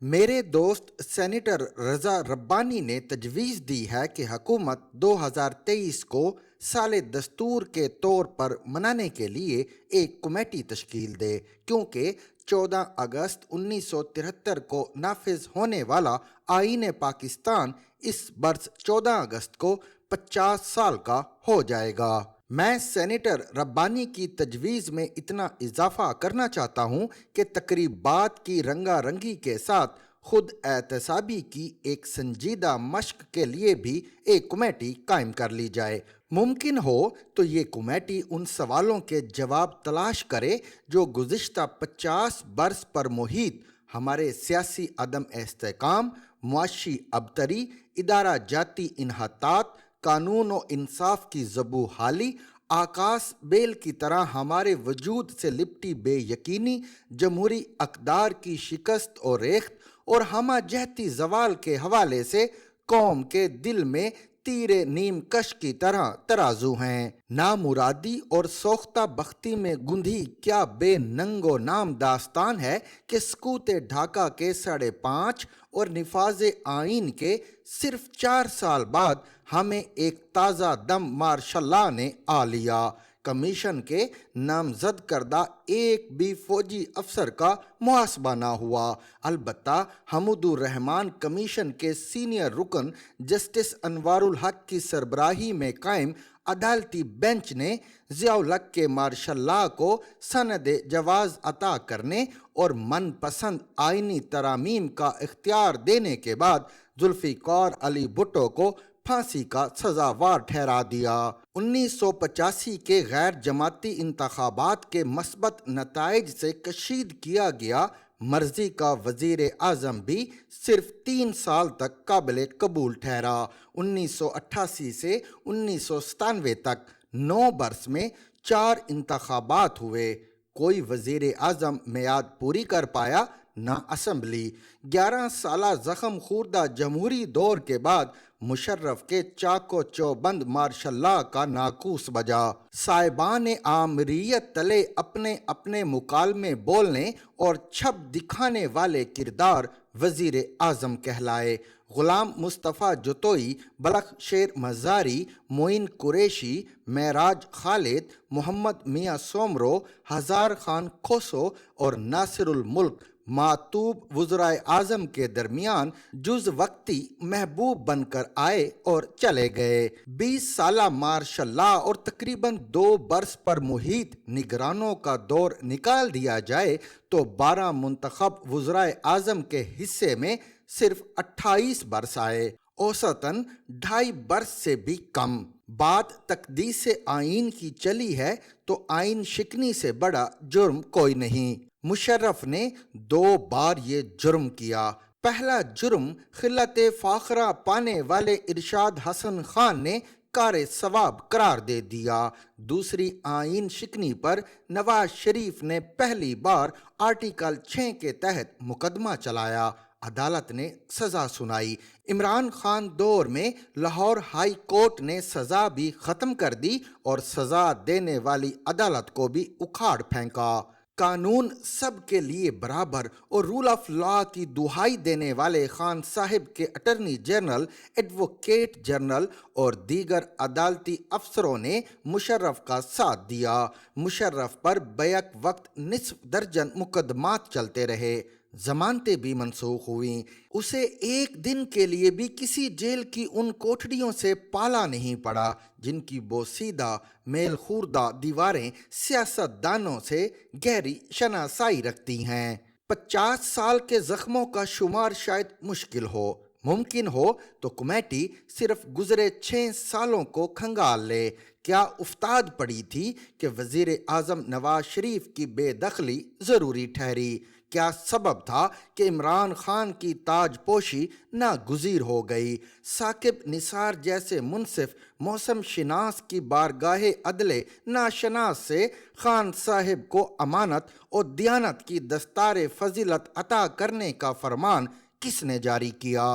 میرے دوست سینیٹر رضا ربانی نے تجویز دی ہے کہ حکومت 2023 کو سال دستور کے طور پر منانے کے لیے ایک کمیٹی تشکیل دے، کیونکہ 14 اگست 1973 کو نافذ ہونے والا آئین پاکستان اس برس 14 اگست کو 50 سال کا ہو جائے گا۔ میں سینیٹر ربانی کی تجویز میں اتنا اضافہ کرنا چاہتا ہوں کہ تقریبات کی رنگا رنگی کے ساتھ خود احتسابی کی ایک سنجیدہ مشق کے لیے بھی ایک کمیٹی قائم کر لی جائے۔ ممکن ہو تو یہ کمیٹی ان سوالوں کے جواب تلاش کرے جو گزشتہ 50 برس پر محیط ہمارے سیاسی عدم استحکام، معاشی ابتری، ادارہ جاتی انحطاط، قانون و انصاف کی زبوں حالی، آکاش بیل کی طرح ہمارے وجود سے لپٹی بے یقینی، جمہوری اقدار کی شکست و ریخت اور ہمہ جہتی زوال کے حوالے سے قوم کے دل میں تیر نیم کش کی طرح ترازو ہیں۔ نامرادی اور سوختہ بختی میں گندھی کیا بے ننگ و نام داستان ہے کہ سکوت ڈھاکہ کے 5.5 اور نفاذ آئین کے صرف 4 سال بعد ہمیں ایک تازہ دم مارشل لا نے آ لیا۔ کمیشن کے نامزد کردہ ایک بھی فوجی افسر کا محاسبہ نہ ہوا۔ البتہ حمود الرحمان کمیشن کے سینئر رکن جسٹس انوار الحق کی سربراہی میں قائم عدالتی بینچ نے ضیاء الحق کے مارشل لا کو سند جواز عطا کرنے اور من پسند آئینی ترامیم کا اختیار دینے کے بعد ذوالفقار علی بھٹو کو پھانسی کا سزاوار ٹھہرا دیا۔ 1985 کے غیر جماعتی انتخابات کے مثبت نتائج سے کشید کیا گیا مرضی کا وزیر اعظم بھی صرف 3 سال تک قابل قبول ٹھہرا۔ 1988 سے 1997 تک 9 برس میں 4 انتخابات ہوئے، کوئی وزیر اعظم میعاد پوری کر پایا نہ اسمبلی۔ 11 سالہ زخم خوردہ جمہوری دور کے بعد مشرف کے چاق و چوبند مارشل لا کا ناقوس بجا۔ صاحبان آمریت تلے اپنے اپنے مکالمے بولنے اور چھپ دکھانے والے کردار وزیر اعظم کہلائے۔ غلام مصطفیٰ جتوئی، بلخ شیر مزاری، معین قریشی، معراج خالد، محمد میاں سومرو، ہزار خان کھوسو اور ناصر الملک معطوب وزرائے اعظم کے درمیان جز وقتی محبوب بن کر آئے اور چلے گئے۔ 20 سالہ مارشل لا اور تقریباً 2 برس پر محیط نگرانوں کا دور نکال دیا جائے تو 12 منتخب وزرائے اعظم کے حصے میں صرف 28 برس آئے، اوسطاً 2.5 برس سے بھی کم۔ بات تقدیس آئین کی چلی ہے تو آئین شکنی سے بڑا جرم کوئی نہیں۔ مشرف نے 2 بار یہ جرم کیا۔ پہلا جرم خلت فاخرہ پانے والے ارشاد حسن خان نے کار ثواب قرار دے دیا۔ دوسری آئین شکنی پر نواز شریف نے پہلی بار آرٹیکل 6 کے تحت مقدمہ چلایا، عدالت نے سزا سنائی۔ عمران خان دور میں لاہور ہائی کورٹ نے سزا بھی ختم کر دی اور سزا دینے والی عدالت کو بھی اکھاڑ پھینکا۔ قانون سب کے لیے برابر اور رول آف لا کی دہائی دینے والے خان صاحب کے اٹارنی جنرل، ایڈوکیٹ جنرل اور دیگر عدالتی افسروں نے مشرف کا ساتھ دیا۔ مشرف پر بیک وقت نصف درجن مقدمات چلتے رہے، ضمانتیں بھی منسوخ ہوئیں۔ اسے ایک دن کے لیے بھی کسی جیل کی ان کوٹڑیوں سے پالا نہیں پڑا جن کی بوسیدہ میل خوردہ دیواریں سیاست دانوں سے گہری شناسائی رکھتی ہیں۔ 50 سال کے زخموں کا شمار شاید مشکل ہو، ممکن ہو تو کمیٹی صرف گزرے 6 سالوں کو کھنگال لے۔ کیا افتاد پڑی تھی کہ وزیر اعظم نواز شریف کی بے دخلی ضروری ٹھہری؟ کیا سبب تھا کہ عمران خان کی تاج پوشی ناگزیر ہو گئی؟ ثاقب نثار جیسے منصف موسم شناس کی بارگاہ عدل ناشناس سے خان صاحب کو امانت اور دیانت کی دستار فضیلت عطا کرنے کا فرمان کس نے جاری کیا؟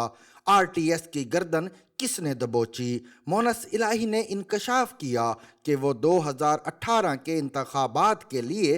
آر ٹی ایس کی گردن کس نے دبوچی؟ مونس الہی نے انکشاف کیا کہ وہ 2018 کے انتخابات کے لیے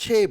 6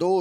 2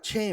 6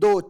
2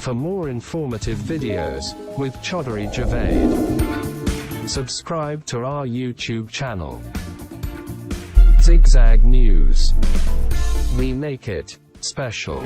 For more informative videos with Chaudhary Javed, subscribe to our YouTube channel. Zigzag News. We make it special.